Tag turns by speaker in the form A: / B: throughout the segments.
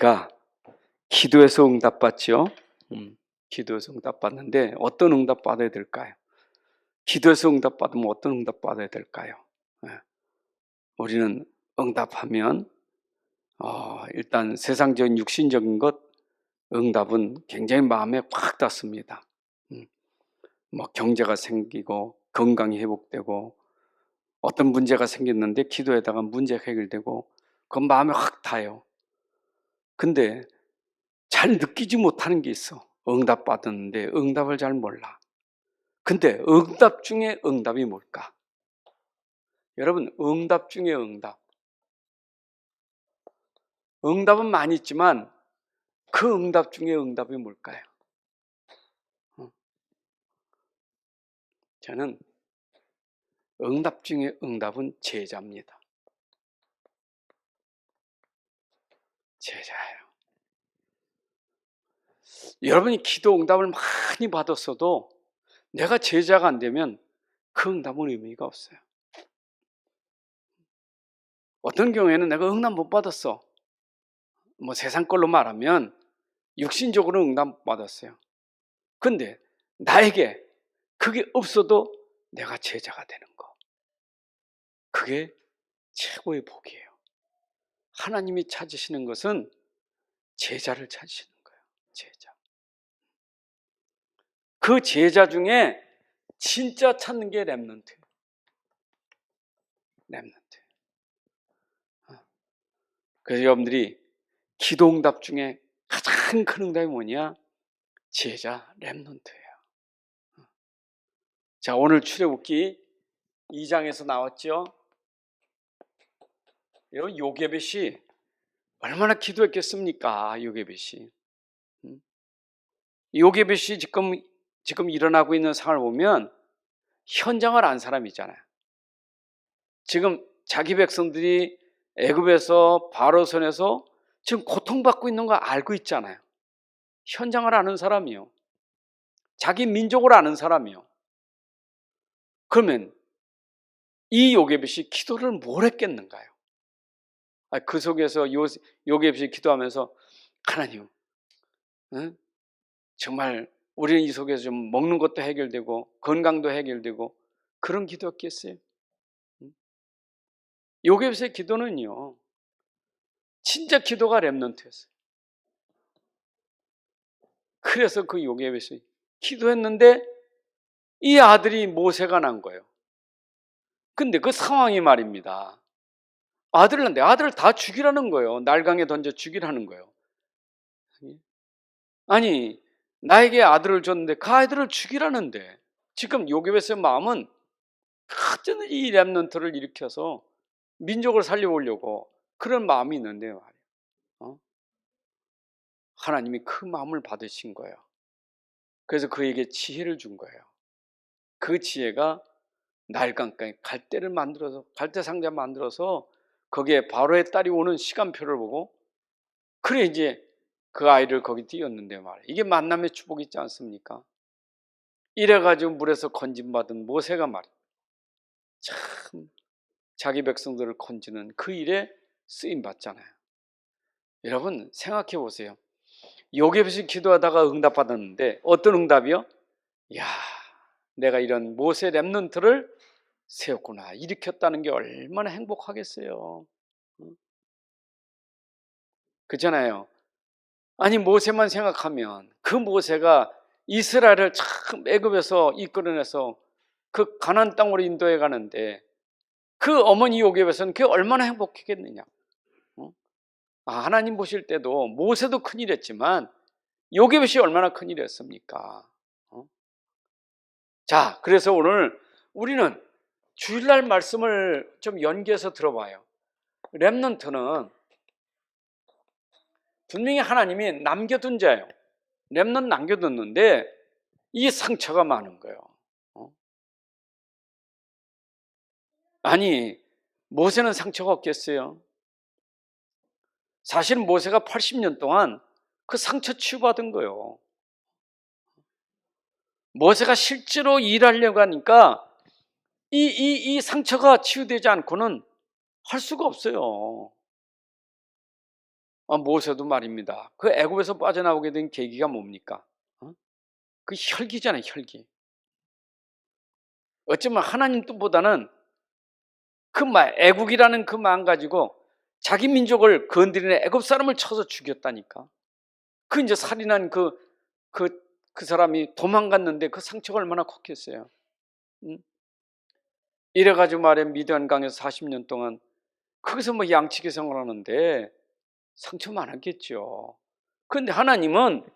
A: 우리가 기도해서 응답받죠. 기도해서 응답받는데 어떤 응답 받아야 될까요? 기도해서 응답받으면 어떤 응답 받아야 될까요? 우리는 응답하면 일단 세상적인 육신적인 것 응답은 굉장히 마음에 확 닿습니다. 뭐 경제가 생기고 건강이 회복되고 어떤 문제가 생겼는데 기도에다가 문제가 해결되고 그건 마음에 확 닿아요. 근데 잘 느끼지 못하는 게 있어. 응답 받았는데 응답을 잘 몰라. 근데 응답 중에 응답이 뭘까? 여러분, 응답 중에 응답. 응답은 많이 있지만 그 응답 중에 응답이 뭘까요? 저는 응답 중에 응답은 제자입니다. 제자예요. 여러분이 기도 응답을 많이 받았어도 내가 제자가 안 되면 그 응답은 의미가 없어요. 어떤 경우에는 내가 응답 못 받았어. 뭐 세상 걸로 말하면 육신적으로 응답 받았어요. 근데 나에게 그게 없어도 내가 제자가 되는 거. 그게 최고의 복이에요. 하나님이 찾으시는 것은 제자를 찾으시는 거예요. 제자. 그 제자 중에 진짜 찾는 게 렘넌트예요. 렘넌트. 그래서 여러분들이 기도 응답 중에 가장 큰 응답이 뭐냐? 제자 렘넌트예요. 자, 오늘 출애굽기 2장에서 나왔죠. 여러분, 요게벳이 얼마나 기도했겠습니까? 요게벳이. 요게벳이 지금 일어나고 있는 상황을 보면 현장을 안 사람이잖아요. 지금 자기 백성들이 애굽에서 바로 손에서 지금 고통받고 있는 거 알고 있잖아요. 현장을 아는 사람이요. 자기 민족을 아는 사람이요. 그러면 이 요게벳이 기도를 뭘 했겠는가요? 그 속에서 요게벳이 기도하면서 하나님, 정말 우리는 이 속에서 좀 먹는 것도 해결되고 건강도 해결되고 그런 기도였겠어요? 요게벳의 기도는요, 진짜 기도가 렘넌트였어요. 그래서 그 요게벳이 기도했는데 이 아들이 모세가 난 거예요. 근데 그 상황이 말입니다. 아들을 낳는데 아들을 다 죽이라는 거예요. 날강에 던져 죽이라는 거예요. 아니, 나에게 아들을 줬는데 그 아들을 죽이라는데 지금 요게벳의 마음은 어쩌면 이 렘넌트를 일으켜서 민족을 살려보려고 그런 마음이 있는데 말이에요. 하나님이 그 마음을 받으신 거예요. 그래서 그에게 지혜를 준 거예요. 그 지혜가 날강가에 갈대를 만들어서 갈대 상자 만들어서 거기에 바로의 딸이 오는 시간표를 보고 그래 이제 그 아이를 거기 띄웠는데 말이에요. 이게 만남의 축복이 있지 않습니까? 이래가지고 물에서 건짐받은 모세가 말이에요. 참 자기 백성들을 건지는 그 일에 쓰임 받잖아요. 여러분 생각해 보세요. 요게벳이 기도하다가 응답받았는데 어떤 응답이요? 야, 내가 이런 모세 렘넌트를 세웠구나. 일으켰다는 게 얼마나 행복하겠어요. 그렇잖아요. 아니 모세만 생각하면 그 모세가 이스라엘을 참 애굽에서 이끌어내서 그 가나안 땅으로 인도해 가는데 그 어머니 요게벳은 그게 얼마나 행복했겠느냐. 하나님 보실 때도 모세도 큰일했지만 요게벳이 얼마나 큰일이었습니까? 자, 그래서 오늘 우리는 주일날 말씀을 좀 연계해서 들어봐요. 렘넌트는 분명히 하나님이 남겨둔 자예요. 렘넌트 남겨뒀는데 이 상처가 많은 거예요. 아니, 모세는 상처가 없겠어요? 사실 모세가 80년 동안 그 상처 치유받은 거예요. 모세가 실제로 일하려고 하니까 이 상처가 치유되지 않고는 할 수가 없어요. 모세도 말입니다. 그 애굽에서 빠져나오게 된 계기가 뭡니까? 그 혈기잖아요, 혈기. 어쩌면 하나님 뜻보다는 애국이라는 그 마음 가지고 자기 민족을 건드리는 애굽 사람을 쳐서 죽였다니까. 그 이제 살인한 그 사람이 도망갔는데 그 상처가 얼마나 컸겠어요. 응? 이래가지고 말해 미디안 강에서 40년 동안 거기서 뭐 양치기 생활하는데 상처 많았겠죠. 그런데 하나님은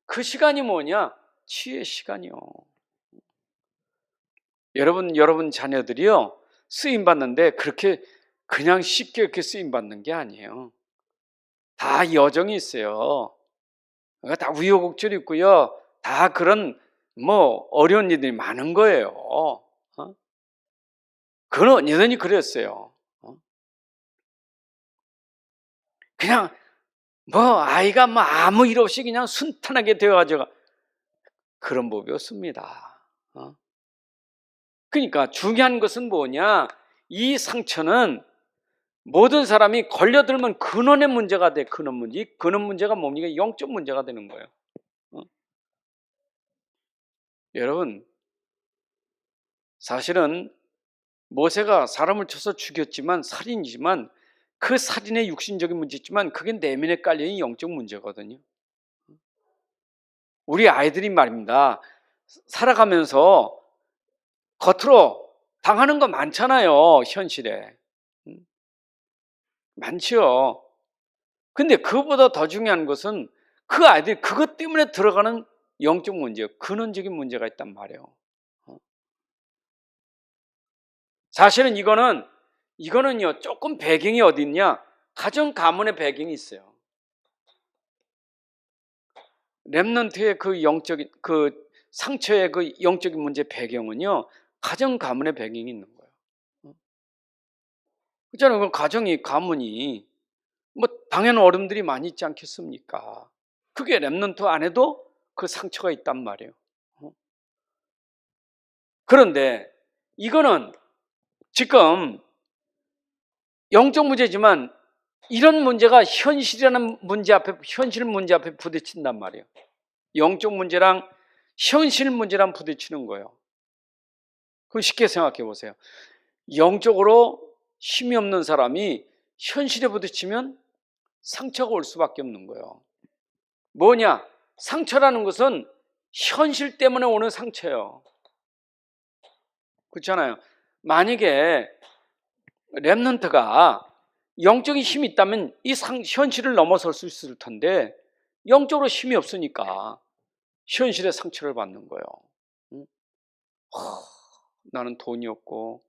A: 그 시간이 뭐냐? 치유의 시간이요. 여러분 자녀들이요 쓰임 받는데 그렇게 그냥 쉽게 이렇게 쓰임 받는 게 아니에요. 다 여정이 있어요. 다 우여곡절이 있고요. 다 그런 뭐 어려운 일들이 많은 거예요. 그건 언제든지 그랬어요. 그냥 뭐 아이가 뭐 아무 일 없이 그냥 순탄하게 되어가지고 그런 법이 없습니다. 그러니까 중요한 것은 뭐냐? 이 상처는 모든 사람이 걸려들면 근원의 문제가 돼. 근원 문제. 이 근원 문제가 뭡니까? 영적 문제가 되는 거예요. 여러분, 사실은 모세가 사람을 쳐서 죽였지만 살인이지만 그 살인의 육신적인 문제지만 그게 내면에 깔려있는 영적 문제거든요. 우리 아이들이 말입니다. 살아가면서 겉으로 당하는 거 많잖아요. 현실에. 많죠. 근데 그보다 더 중요한 것은 그 아이들이 그것 때문에 들어가는 영적 문제, 근원적인 문제가 있단 말이에요. 사실은 이거는요, 조금 배경이 어디 있냐? 가정 가문의 배경이 있어요. 렘넌트의 그 영적인, 그 상처의 그 영적인 문제 배경은요, 가정 가문의 배경이 있는 거예요. 그렇잖아요. 그 가정이, 가문이, 뭐, 당연한 어른들이 많이 있지 않겠습니까? 그게 렘넌트 안에도 그 상처가 있단 말이에요. 그런데 이거는 지금 영적 문제지만 이런 문제가 현실이라는 문제 앞에, 현실 문제 앞에 부딪힌단 말이에요. 영적 문제랑 현실 문제랑 부딪히는 거예요. 그럼 쉽게 생각해 보세요. 영적으로 힘이 없는 사람이 현실에 부딪히면 상처가 올 수밖에 없는 거예요. 뭐냐? 상처라는 것은 현실 때문에 오는 상처예요. 그렇잖아요. 만약에 렘넌트가 영적인 힘이 있다면 이 현실을 넘어설 수 있을 텐데 영적으로 힘이 없으니까 현실의 상처를 받는 거예요. 응? 나는 돈이 없고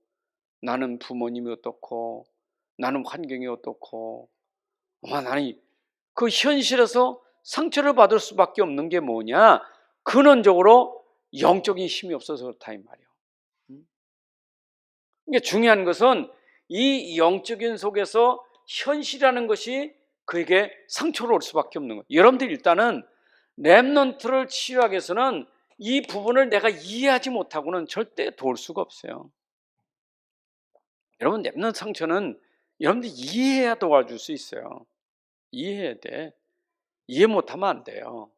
A: 나는 부모님이 어떻고 나는 환경이 어떻고 나는 그 현실에서 상처를 받을 수밖에 없는 게 뭐냐? 근원적으로 영적인 힘이 없어서 그렇다 이 말이에요. 그러니까 중요한 것은 이 영적인 속에서 현실이라는 것이 그에게 상처를 올 수밖에 없는 거예요. 여러분들 일단은 렘넌트를 치유하기 위해서는 이 부분을 내가 이해하지 못하고는 절대 도울 수가 없어요. 여러분 렘넌트 상처는 여러분들이 이해해야 도와줄 수 있어요. 이해해야 돼. 이해 못하면 안 돼요.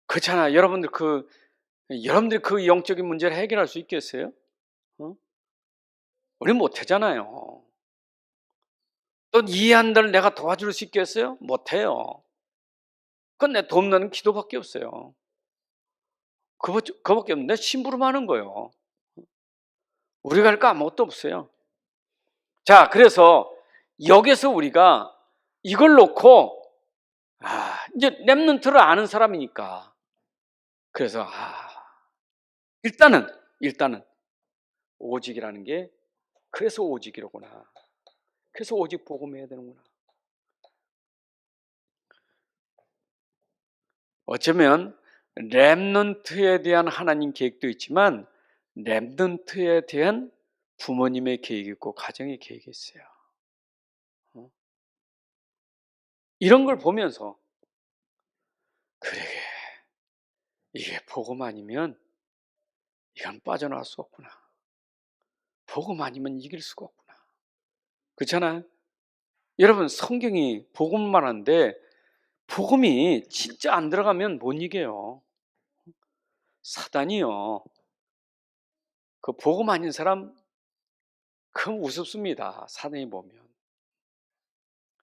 A: 그렇잖아. 여러분들 그 영적인 문제를 해결할 수 있겠어요? 우리 못하잖아요. 또 이해한다를 내가 도와줄 수 있겠어요? 못해요. 그건 내 돕는 기도밖에 없어요. 그거밖에 없는데 심부름하는 거예요. 우리가 할 거 아무것도 없어요. 자, 그래서 여기서 우리가 이걸 놓고 이제 렘넌트를 아는 사람이니까 그래서 일단은 오직이라는 게 그래서 오직이로구나. 그래서 오직 복음해야 되는구나. 어쩌면 렘넌트에 대한 하나님 계획도 있지만 렘넌트에 대한 부모님의 계획이 있고 가정의 계획이 있어요. 이런 걸 보면서 그래 이게 복음 아니면 이건 빠져나갈 수 없구나. 복음 아니면 이길 수가 없구나. 그렇잖아요. 여러분 성경이 복음만 한데 복음이 진짜 안 들어가면 못 이겨요. 사단이요. 그 복음 아닌 사람 그럼 우습습니다. 사단이 보면.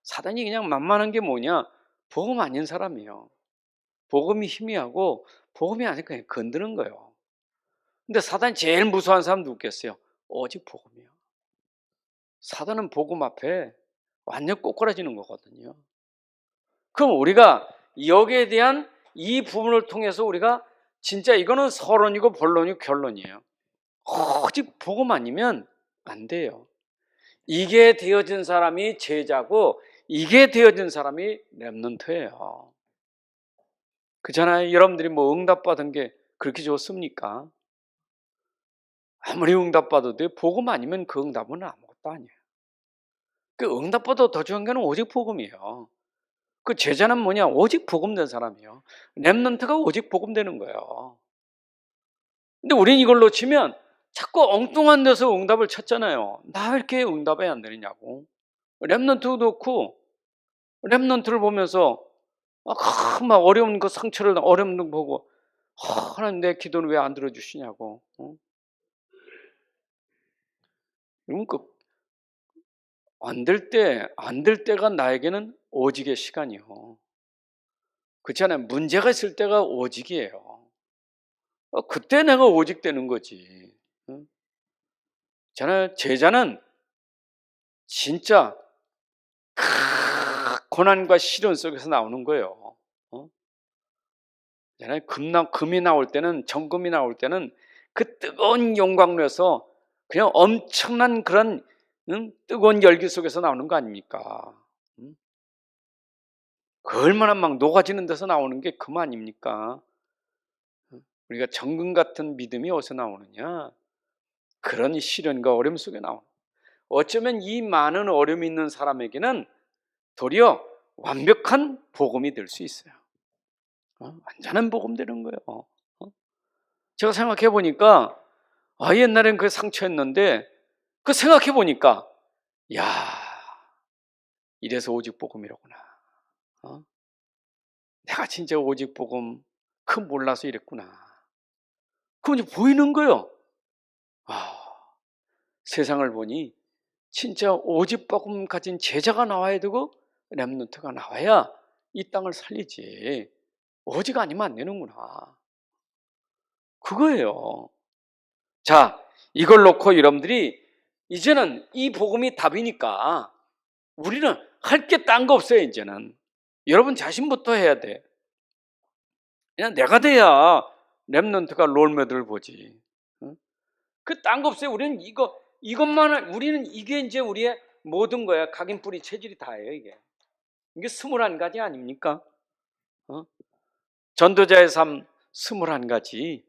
A: 사단이 그냥 만만한 게 뭐냐? 복음 아닌 사람이에요. 복음이 희미하고 복음이 아니니까 그냥 건드는 거예요. 근데 사단이 제일 무서워하는 사람 누구겠어요? 오직 복음이요. 사단은 복음 앞에 완전 꼬꾸라지는 거거든요. 그럼 우리가 여기에 대한 이 부분을 통해서 우리가 진짜 이거는 서론이고 본론이고 결론이에요. 오직 복음 아니면 안 돼요. 이게 되어진 사람이 제자고 이게 되어진 사람이 렘넌트예요. 그렇잖아요. 여러분들이 뭐 응답받은 게 그렇게 좋습니까? 아무리 응답받아도 복음 아니면 그 응답은 아무것도 아니에요. 그 응답보다 더 중요한 건 오직 복음이에요. 그 제자는 뭐냐? 오직 복음된 사람이에요. 렘넌트가 오직 복음되는 거예요. 근데 우린 이걸 놓치면 자꾸 엉뚱한 데서 응답을 찾잖아요. 나 왜 이렇게 응답이 안 되느냐고. 렘넌트도 그렇고 렘넌트를 보면서 막 어려운 그 상처를 어려운 거 보고 하나님 내 기도는 왜 안 들어주시냐고. 이런 안 될 때가 나에게는 오직의 시간이요. 그렇잖아요. 문제가 있을 때가 오직이에요. 그때 내가 오직 되는 거지. 저는 제자는 진짜 고난과 시련 속에서 나오는 거예요. 금이 나올 때는 정금이 나올 때는 그 뜨거운 영광로에서 그냥 엄청난 그런 뜨거운 열기 속에서 나오는 거 아닙니까? 그 얼마나 막 녹아지는 데서 나오는 게 금 아닙니까? 우리가 정금 같은 믿음이 어디서 나오느냐? 그런 시련과 어려움 속에 나오는. 어쩌면 이 많은 어려움이 있는 사람에게는 도리어 완벽한 복음이 될 수 있어요. 완전한 복음 되는 거예요. 제가 생각해 보니까 옛날엔 그 상처였는데 그 생각해 보니까 야, 이래서 오직 복음이로구나. 내가 진짜 오직 복음 그 몰라서 이랬구나. 그럼 이제 보이는 거예요. 세상을 보니 진짜 오직 복음 가진 제자가 나와야 되고 렘넌트가 나와야 이 땅을 살리지. 오직 아니면 안 되는구나. 그거예요. 자, 이걸 놓고 여러분들이 이제는 이 복음이 답이니까 우리는 할 게 딴 거 없어요. 이제는 여러분 자신부터 해야 돼. 그냥 내가 돼야 렘넌트가 롤모델을 보지. 그 딴 거 없어요. 우리는 이것만 우리는 이게 이제 우리의 모든 거야. 각인 뿌리 체질이 다예요. 이게 21가지 아닙니까? 전도자의 삶 21가지.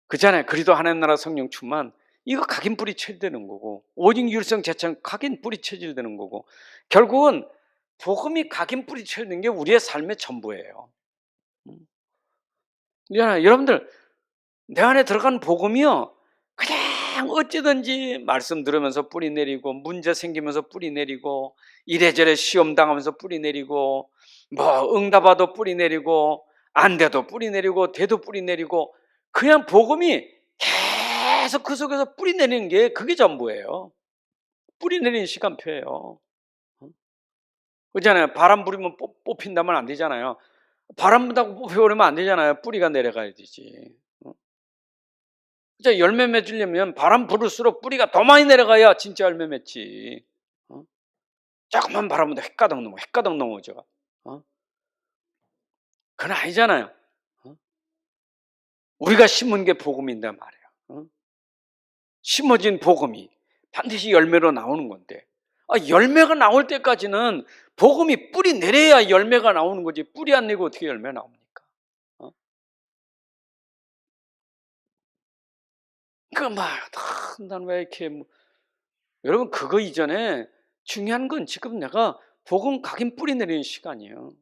A: 그잖아요. 그리도 하나님 나라 성령 충만. 이거 각인 뿌리 체질되는 거고 오직 율성 재창 각인 뿌리 체질되는 거고 결국은 복음이 각인 뿌리 체질되는 게 우리의 삶의 전부예요. 여러분들 내 안에 들어간 복음이요 그냥 어찌든지 말씀 들으면서 뿌리 내리고 문제 생기면서 뿌리 내리고 이래저래 시험 당하면서 뿌리 내리고 뭐 응답하도 뿌리 내리고 안 돼도 뿌리 내리고 돼도 뿌리 내리고 그냥 복음이 계속 그 속에서 뿌리 내리는 게 그게 전부예요. 뿌리 내리는 시간표예요. 그렇잖아요. 바람 부리면 뽑힌다면 안 되잖아요. 바람 분다고 뽑혀버리면 안 되잖아요. 뿌리가 내려가야 되지. 진짜 열매 맺으려면 바람 불을수록 뿌리가 더 많이 내려가야 진짜 열매 맺지. 조금만 바람 분다 헷가닥 넘어져. 그건 아니잖아요. 우리가 심은 게 복음인데 말이에요. 심어진 복음이 반드시 열매로 나오는 건데 열매가 나올 때까지는 복음이 뿌리 내려야 열매가 나오는 거지 뿌리 안 내고 어떻게 열매 나옵니까? 난 왜 이렇게 여러분 그거 이전에 중요한 건 지금 내가 복음 각인 뿌리 내리는 시간이에요.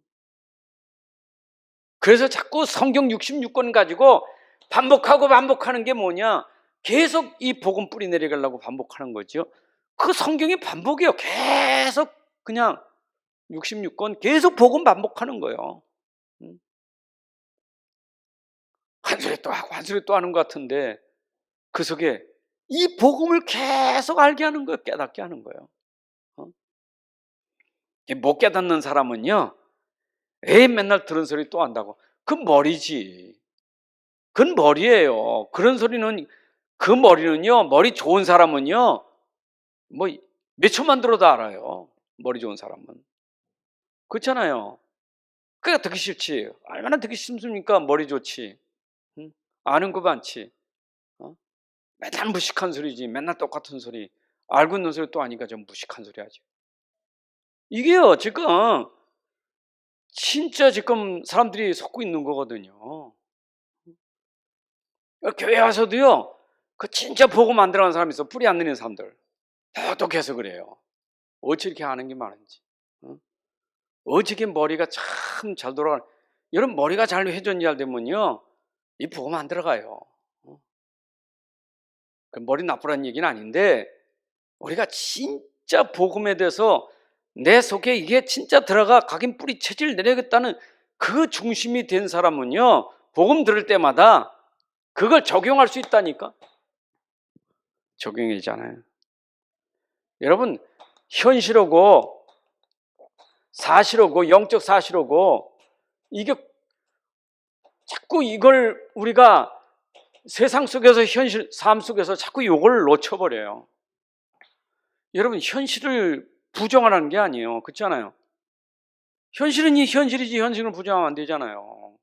A: 그래서 자꾸 성경 66권 가지고 반복하고 반복하는 게 뭐냐? 계속 이 복음 뿌리 내려가려고 반복하는 거죠. 그 성경이 반복이에요. 계속 그냥 66권 계속 복음 반복하는 거예요. 한 소리 또 하고 한 소리 또 하는 것 같은데 그 속에 이 복음을 계속 알게 하는 거예요. 깨닫게 하는 거예요. 못 깨닫는 사람은요, 에이 맨날 들은 소리 또 한다고. 그건 머리지. 그건 머리예요. 그런 소리는, 그 머리는요, 머리 좋은 사람은요, 뭐 몇 초만 들어도 알아요. 머리 좋은 사람은. 그렇잖아요. 그러니까 듣기 싫지. 얼마나 듣기 싫습니까? 머리 좋지. 응? 아는 거 많지. 맨날 무식한 소리지. 맨날 똑같은 소리. 알고 있는 소리 또 아니까 좀 무식한 소리 하지. 이게요, 지금 진짜 지금 사람들이 속고 있는 거거든요. 교회 와서도요, 그 진짜 복음 안 들어가는 사람이 있어. 뿌리 안 내리는 사람들. 똑똑해서 그래요. 어찌 이렇게 아는 게 많은지. 어떻게 머리가 참 잘 돌아가는. 여러분, 머리가 잘 회전이 잘 되면요, 이 복음 안 들어가요. 머리 나쁘라는 얘기는 아닌데, 우리가 진짜 복음에 대해서 내 속에 이게 진짜 들어가 각인 뿌리 체질 내려야겠다는 그 중심이 된 사람은요, 복음 들을 때마다 그걸 적용할 수 있다니까. 적용이잖아요. 여러분, 현실하고 사실하고 영적 사실하고 이게 자꾸 이걸 우리가 세상 속에서 현실 삶 속에서 자꾸 이걸 놓쳐버려요. 여러분, 현실을 부정하라는 게 아니에요. 그렇잖아요. 현실은 이 현실이지 현실을 부정하면 안 되잖아요.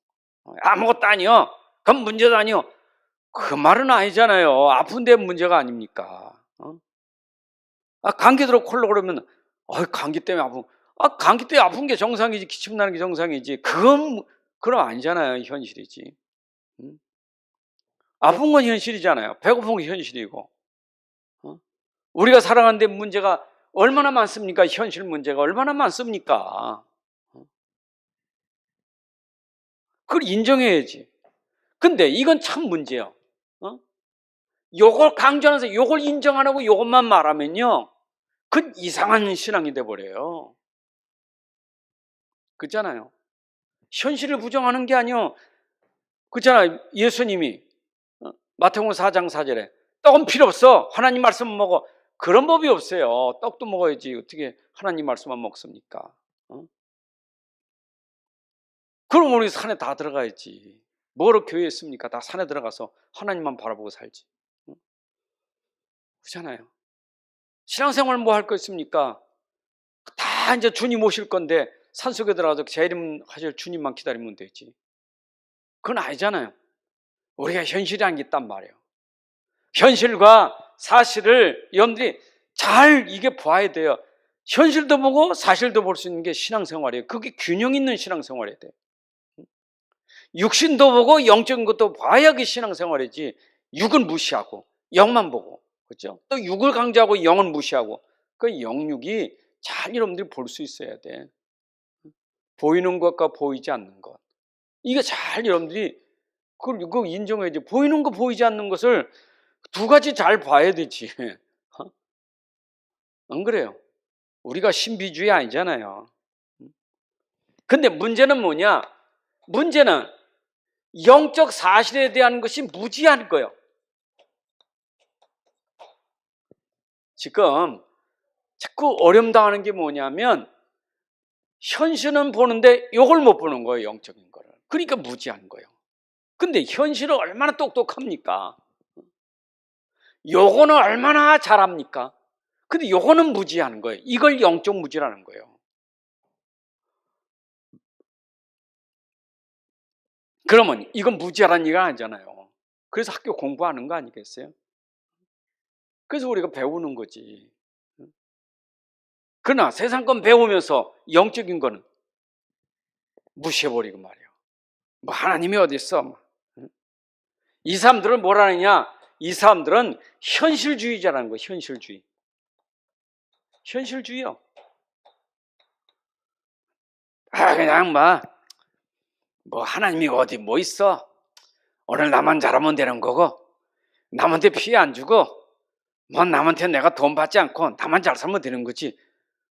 A: 아무것도 아니요. 그럼 문제도 아니요. 그 말은 아니잖아요. 아픈데 문제가 아닙니까? 감기 들어 콜로 그러면 감기 때문에 아픈. 감기 때문에 아픈 게 정상이지, 기침 나는 게 정상이지. 그럼 아니잖아요. 현실이지. 아픈 건 현실이잖아요. 배고픈 건 현실이고. 우리가 살아가는데 문제가 얼마나 많습니까? 현실 문제가 얼마나 많습니까? 그걸 인정해야지. 근데 이건 참 문제예요. 요걸 강조하면서 요걸 인정 안 하고 요것만 말하면요, 그건 이상한 신앙이 돼버려요. 그렇잖아요. 현실을 부정하는 게 아니요. 그렇잖아요. 예수님이 마태복음 4장 4절에 떡은 필요 없어. 하나님 말씀만 먹어. 그런 법이 없어요. 떡도 먹어야지. 어떻게 하나님 말씀만 먹습니까? 그럼 우리 산에 다 들어가야지. 뭐로 교회에 있습니까? 다 산에 들어가서 하나님만 바라보고 살지. 그렇잖아요. 신앙생활 뭐 할 거 있습니까? 다 이제 주님 오실 건데 산속에 들어가서 재림하실 주님만 기다리면 되지. 그건 아니잖아요. 우리가 현실이라는 게 있단 말이에요. 현실과 사실을 여러분들이 잘 이게 봐야 돼요. 현실도 보고 사실도 볼 수 있는 게 신앙생활이에요. 그게 균형 있는 신앙생활이어야 돼요. 육신도 보고 영적인 것도 봐야 그게 신앙생활이지, 육은 무시하고 영만 보고, 그렇죠? 또 육을 강조하고 영은 무시하고, 그 영육이 잘 여러분들이 볼 수 있어야 돼. 보이는 것과 보이지 않는 것, 이게 잘 여러분들이 그거 인정해야지. 보이는 거 보이지 않는 것을 두 가지 잘 봐야 되지. 안 그래요? 우리가 신비주의 아니잖아요. 근데 문제는 뭐냐? 문제는 영적 사실에 대한 것이 무지한 거예요. 지금 자꾸 어려움 당하는 게 뭐냐면, 현실은 보는데 이걸 못 보는 거예요. 영적인 거를. 그러니까 무지한 거예요. 근데 현실은 얼마나 똑똑합니까? 요거는 얼마나 잘합니까? 근데 요거는 무지하는 거예요. 이걸 영적 무지라는 거예요. 그러면 이건 무지하라는 얘기가 아니잖아요. 그래서 학교 공부하는 거 아니겠어요? 그래서 우리가 배우는 거지. 그러나 세상 건 배우면서 영적인 거는 무시해버리고 말이에요. 뭐 하나님이 어디 있어? 이 사람들은 뭐라느냐? 이 사람들은 현실주의자라는 거예요. 현실주의. 현실주의요. 그냥 뭐 하나님이 어디 뭐 있어? 오늘 나만 잘하면 되는 거고, 남한테 피해 안 주고, 뭐 남한테 내가 돈 받지 않고 나만 잘 살면 되는 거지.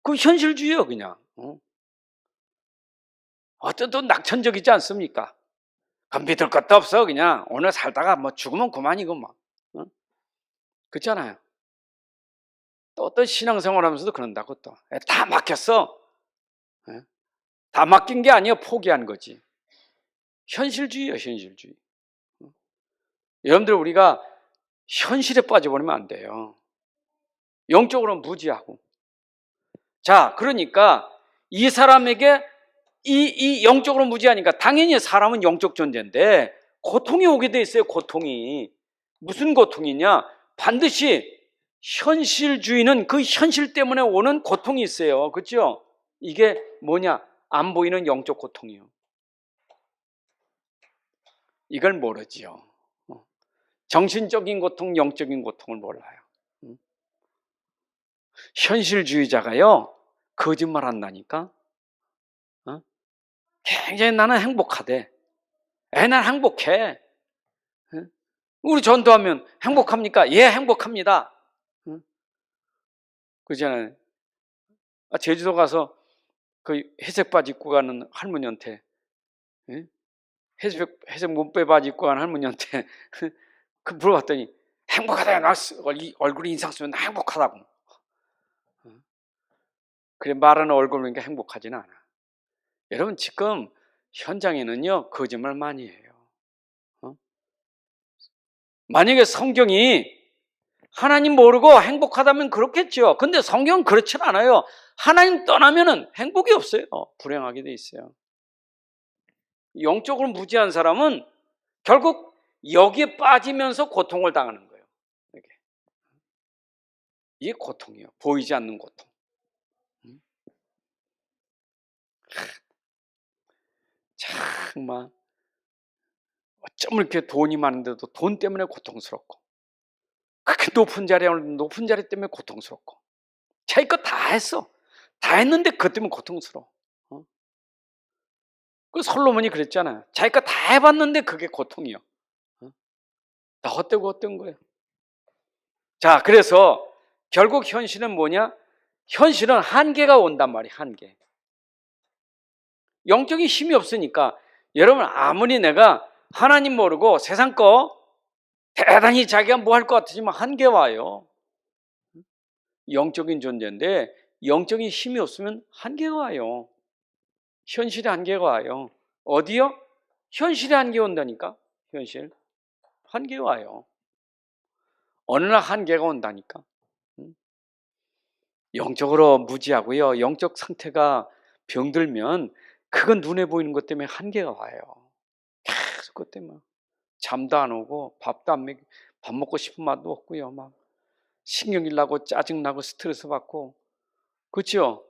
A: 그 현실주의예요, 그냥. 어떤 또 낙천적이지 않습니까? 그 믿을 것도 없어. 그냥 오늘 살다가 뭐 죽으면 그만이고 뭐. 그렇잖아요. 또 어떤 신앙생활 하면서도 그런다고 또. 다 막혔어. 다 맡긴 게 아니에요. 포기한 거지. 현실주의예요, 현실주의. 여러분들 우리가 현실에 빠져버리면 안 돼요. 영적으로는 무지하고. 자, 그러니까 이 사람에게 이 영적으로 무지하니까 당연히 사람은 영적 존재인데 고통이 오게 돼 있어요. 고통이. 무슨 고통이냐? 반드시 현실주의는 그 현실 때문에 오는 고통이 있어요. 그렇죠? 이게 뭐냐? 안 보이는 영적 고통이요. 이걸 모르지요. 정신적인 고통, 영적인 고통을 몰라요. 현실주의자가요, 거짓말 한다니까? 굉장히 나는 행복하대. 난 행복해. 우리 전도하면 행복합니까? 예, 행복합니다. 그잖아요. 제주도 가서 그 회색 바지 입고 가는 할머니한테, 회색 몸빼 바지 입고 가는 할머니한테 그 물어봤더니 행복하다. 나 얼굴이 인상 쓰면 나 행복하다고. 그래 말하는 얼굴 보니까 행복하지는 않아. 여러분 지금 현장에는요 거짓말 많이 해요. 만약에 성경이 하나님 모르고 행복하다면 그렇겠죠. 근데 성경은 그렇지 않아요. 하나님 떠나면은 행복이 없어요. 불행하게 돼 있어요. 영적으로 무지한 사람은 결국 여기에 빠지면서 고통을 당하는 거예요. 이게 고통이에요. 보이지 않는 고통. 정말 어쩜 이렇게 돈이 많은데도 돈 때문에 고통스럽고 그렇게 높은 자리 때문에 고통스럽고 자기 거 다 했어. 다 했는데 그것 때문에 고통스러워. 그 솔로몬이 그랬잖아요. 자기 거 다 해봤는데 그게 고통이요. 다 헛되고 헛된 거예요. 자, 그래서 결국 현실은 뭐냐? 현실은 한계가 온단 말이에요. 한계. 영적인 힘이 없으니까 여러분 아무리 내가 하나님 모르고 세상 거 대단히 자기가 뭐 할 것 같으지만 한계 와요. 영적인 존재인데 영적인 힘이 없으면 한계가 와요. 현실의 한계가 와요. 어디요? 현실의 한계 온다니까. 현실. 한계가 와요. 어느 날 한계가 온다니까. 영적으로 무지하고요. 영적 상태가 병들면 그건 눈에 보이는 것 때문에 한계가 와요. 계속 그것 때문에 잠도 안 오고 밥도 안 먹, 밥 먹고 싶은 맛도 없고요. 막 신경질 나고 짜증 나고 스트레스 받고 그렇죠?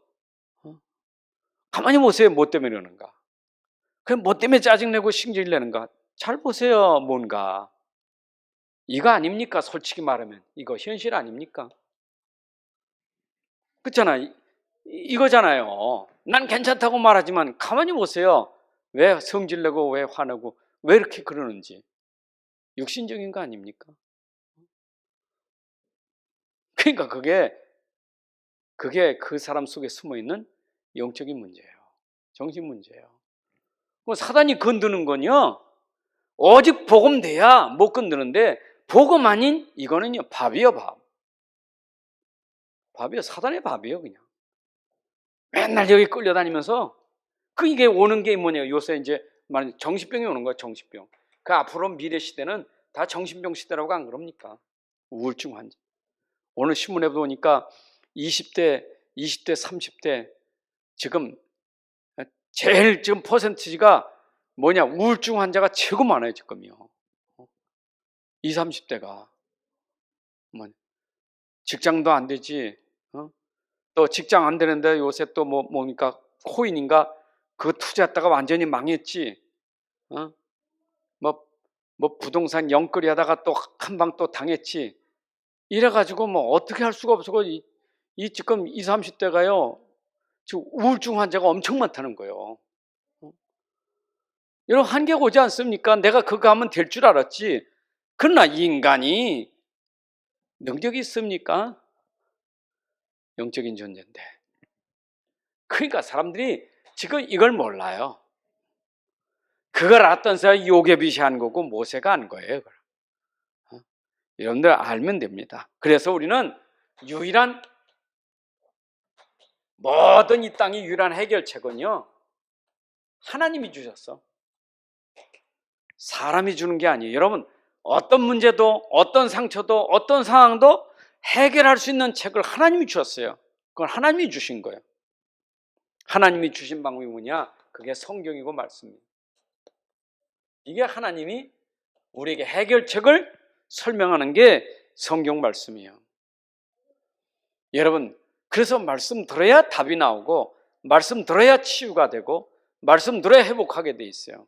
A: 가만히 보세요. 뭐 때문에 그러는가? 그럼 뭐 때문에 짜증 내고 신경질 내는가? 잘 보세요. 뭔가 이거 아닙니까? 솔직히 말하면 이거 현실 아닙니까? 그렇잖아. 이거잖아요. 난 괜찮다고 말하지만 가만히 보세요. 왜 성질내고 왜 화내고 왜 이렇게 그러는지. 육신적인 거 아닙니까? 그러니까 그게 그 사람 속에 숨어있는 영적인 문제예요. 정신 문제예요. 사단이 건드는 건요. 오직 복음 돼야 못 건드는데 복음 아닌 이거는요. 밥이요 밥. 밥이요. 사단의 밥이에요 그냥. 맨날 여기 끌려다니면서 이게 오는 게 뭐냐 요새 이제 정신병이 오는 거야 정신병. 그 앞으로 미래 시대는 다 정신병 시대라고 안 그럽니까? 우울증 환자. 오늘 신문에 보니까 20대, 20대, 30대 지금 제일 지금 퍼센티지가 뭐냐 우울증 환자가 최고 많아요 지금요. 20, 30대가 직장도 안 되지. 또 직장 안 되는데 요새 또 뭡니까 코인인가 그거 투자했다가 완전히 망했지. 뭐 부동산 영끌이 하다가 또 한 방 또 당했지. 이래가지고 뭐 어떻게 할 수가 없어. 이 지금 20, 30대가요 지금 우울증 환자가 엄청 많다는 거예요. 여러분 한계가 오지 않습니까? 내가 그거 하면 될 줄 알았지. 그러나 인간이 능력이 있습니까? 영적인 존재인데. 그러니까 사람들이 지금 이걸 몰라요. 그걸 알았던 사람이 요셉이 한 거고 모세가 한 거예요. 여러분들 알면 됩니다. 그래서 우리는 유일한, 모든 이 땅의 유일한 해결책은요, 하나님이 주셨어. 사람이 주는 게 아니에요. 여러분, 어떤 문제도, 어떤 상처도, 어떤 상황도 해결할 수 있는 책을 하나님이 주셨어요. 그걸 하나님이 주신 거예요. 하나님이 주신 방법이 뭐냐? 그게 성경이고 말씀입니다. 이게 하나님이 우리에게 해결책을 설명하는 게 성경 말씀이에요. 여러분, 그래서 말씀 들어야 답이 나오고, 말씀 들어야 치유가 되고, 말씀 들어야 회복하게 돼 있어요.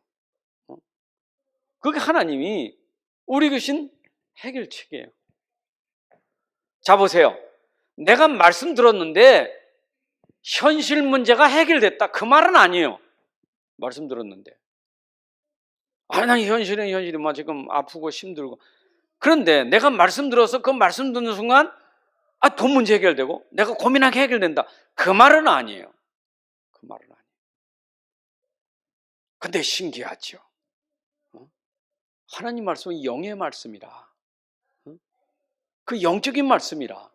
A: 그게 하나님이 우리 주신 해결책이에요. 자, 보세요. 내가 말씀 들었는데 현실 문제가 해결됐다, 그 말은 아니에요. 말씀 들었는데, 난 현실은 막 지금 아프고 힘들고. 그런데 내가 말씀 들어서 그 말씀 듣는 순간 돈 문제 해결되고 내가 고민하게 해결된다, 그 말은 아니에요. 그 말은 아니에요. 근데 신기하죠. 하나님 말씀은 영의 말씀이라, 그 영적인 말씀이라,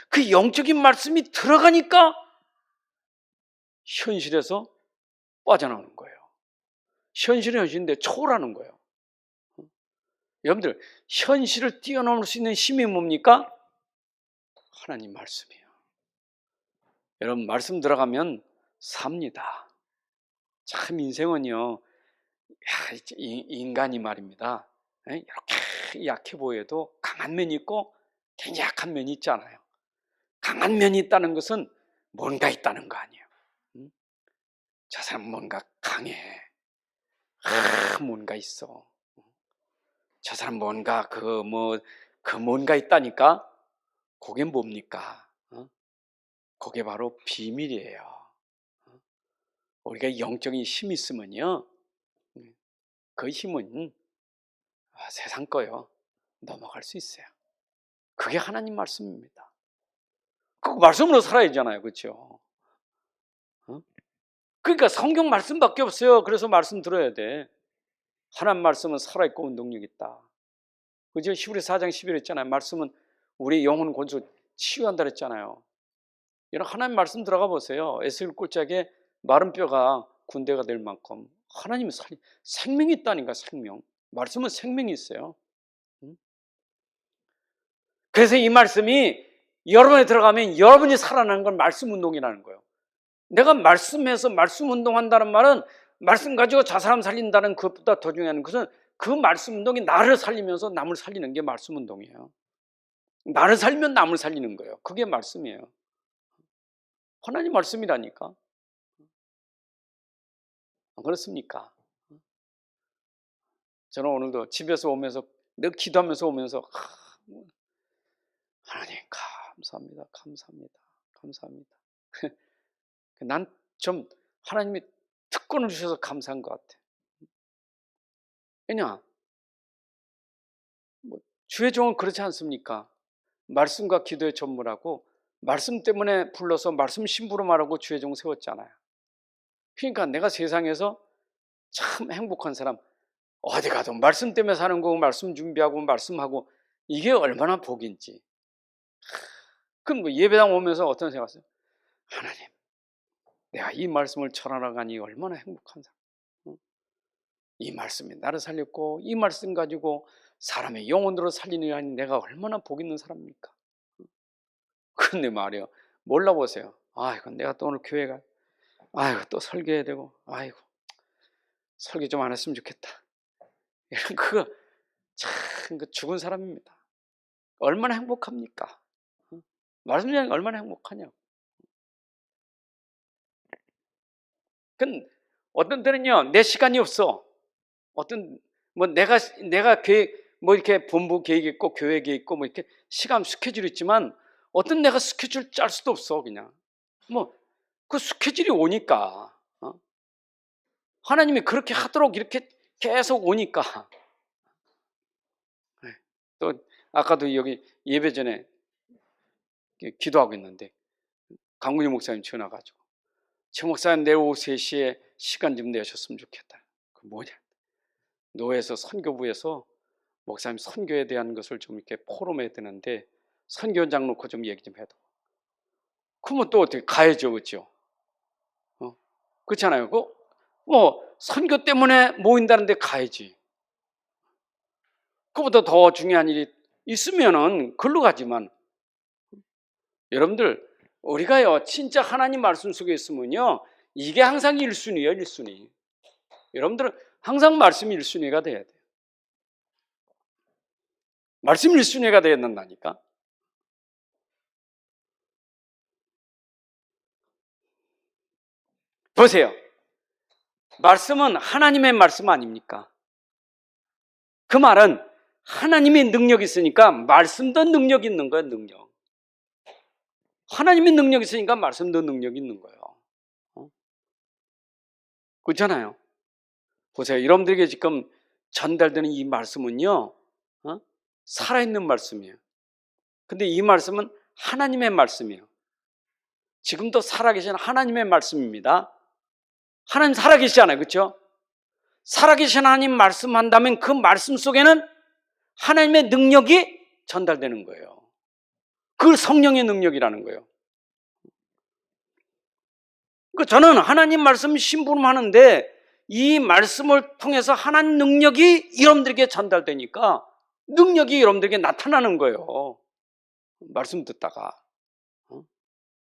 A: 그 영적인 말씀이 들어가니까 현실에서 빠져나오는 거예요. 현실은 현실인데 초월하는 거예요. 여러분들, 현실을 뛰어넘을 수 있는 힘이 뭡니까? 하나님 말씀이에요. 여러분, 말씀 들어가면 삽니다. 참 인생은요, 인간이 말입니다, 이렇게 약해 보여도 강한 면이 있고 굉장히 약한 면이 있잖아요. 강한 면이 있다는 것은 뭔가 있다는 거 아니에요. 저 사람 뭔가 강해, 뭔가 있어. 저 사람 뭔가 뭔가 있다니까. 그게 뭡니까? 그게 바로 비밀이에요. 우리가 영적인 힘이 있으면요, 그 힘은 세상 거요 넘어갈 수 있어요. 그게 하나님 말씀입니다. 그 말씀으로 살아야 되잖아요, 그렇죠? 그러니까 성경 말씀밖에 없어요. 그래서 말씀 들어야 돼. 하나님 말씀은 살아있고 운동력 있다. 그죠? 히브리서 4장 11절 했잖아요. 말씀은 우리 영혼 권수 치유한다 그랬잖아요. 여러분, 하나님 말씀 들어가 보세요. 에스겔 꼴짝에 마른 뼈가 군대가 될 만큼 하나님은 생명이 있다니까. 생명. 말씀은 생명이 있어요. 그래서 이 말씀이 여러분에 들어가면 여러분이 살아나는 건 말씀 운동이라는 거예요. 내가 말씀해서 말씀 운동한다는 말은 말씀 가지고 저 사람 살린다는 것보다 더 중요한 것은 그 말씀 운동이 나를 살리면서 남을 살리는 게 말씀 운동이에요. 나를 살면 남을 살리는 거예요. 그게 말씀이에요. 하나님 말씀이라니까. 그렇습니까? 저는 오늘도 집에서 오면서 늘 기도하면서 오면서 하나님 감사합니다. 감사합니다. 감사합니다. 난 좀 하나님이 특권을 주셔서 감사한 것 같아. 왜냐? 주의 종은 그렇지 않습니까? 말씀과 기도에 전문하고 말씀 때문에 불러서 말씀 신부로 말하고 주의 종 세웠잖아요. 그러니까 내가 세상에서 참 행복한 사람, 어디 가도 말씀 때문에 사는 거고 말씀 준비하고 말씀하고, 이게 얼마나 복인지. 그럼 예배당 오면서 어떤 생각 하세요? 하나님, 내가 이 말씀을 전하러가니 얼마나 행복한 사람. 이 말씀이 나를 살렸고 이 말씀 가지고 사람의 영혼으로 살리니 내가 얼마나 복 있는 사람입니까? 그런데 말이요, 몰라보세요. 아이고, 내가 또 오늘 교회 가, 아이고, 또 설교해야 되고, 아이고, 설교 좀 안 했으면 좋겠다. 그거 참 죽은 사람입니다. 얼마나 행복합니까? 말씀이 얼마나 행복하냐. 어떤 때는요, 내 시간이 없어. 내가 계획, 이렇게 본부 계획이 있고 교회 계획이 있고 이렇게 시간 스케줄이 있지만, 어떤 내가 스케줄 짤 수도 없어. 그냥 그 스케줄이 오니까, 하나님이 그렇게 하도록 이렇게 계속 오니까. 또 아까도 여기 예배 전에 기도하고 있는데 강문희 목사님 전화 와가지고 최 목사님 내일 오후 3시에 시간 좀 내셨으면 좋겠다. 그 뭐냐? 노회에서 선교부에서 목사님 선교에 대한 것을 좀 이렇게 포럼해야 되는데 선교원장 놓고 좀 얘기 좀 해도. 그러면 또 어떻게 가야죠, 그렇죠? 그렇잖아요. 뭐 선교 때문에 모인다는데 가야지. 그보다 더 중요한 일이 있으면은 글로 가지만 여러분들 우리가요 진짜 하나님 말씀 속에 있으면요 이게 항상 1순위예요. 1순위. 여러분들은 항상 말씀이 1순위가 돼야 돼요. 말씀 1순위가 돼야 된다니까. 보세요. 말씀은 하나님의 말씀 아닙니까? 그 말은 하나님의 능력이 있으니까 말씀도 능력이 있는 거예요. 능력. 하나님의 능력이 있으니까 말씀도 능력이 있는 거예요. 그렇잖아요. 보세요. 여러분들에게 지금 전달되는 이 말씀은요 살아있는 말씀이에요. 근데 이 말씀은 하나님의 말씀이에요. 지금도 살아계신 하나님의 말씀입니다. 하나님 살아계시잖아요. 그렇죠? 살아계신 하나님 말씀한다면 그 말씀 속에는 하나님의 능력이 전달되는 거예요. 그 성령의 능력이라는 거예요. 저는 하나님 말씀 심부름하는데 이 말씀을 통해서 하나님 능력이 여러분들에게 전달되니까 능력이 여러분들에게 나타나는 거예요. 말씀 듣다가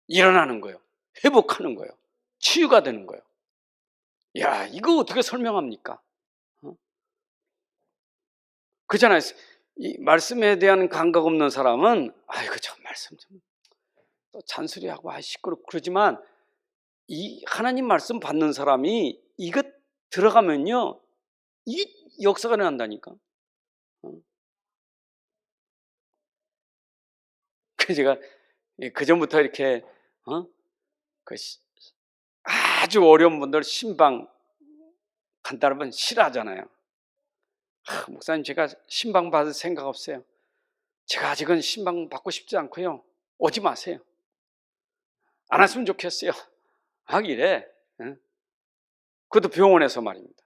A: 일어나는 거예요. 회복하는 거예요. 치유가 되는 거예요. 야, 이거 어떻게 설명합니까? 그렇잖아요. 이 말씀에 대한 감각 없는 사람은 아이고 저 말씀 좀 또 잔소리하고 시끄럽고 그러지만 이 하나님 말씀 받는 사람이 이것 들어가면요 이 역사가 일어난다니까. 그 제가 그 전부터 이렇게 그 아주 어려운 분들 신방 간다는 싫어하잖아요. 목사님 제가 신방 받을 생각 없어요. 제가 아직은 신방 받고 싶지 않고요. 오지 마세요. 안 왔으면 좋겠어요. 하기래. 그것도 병원에서 말입니다.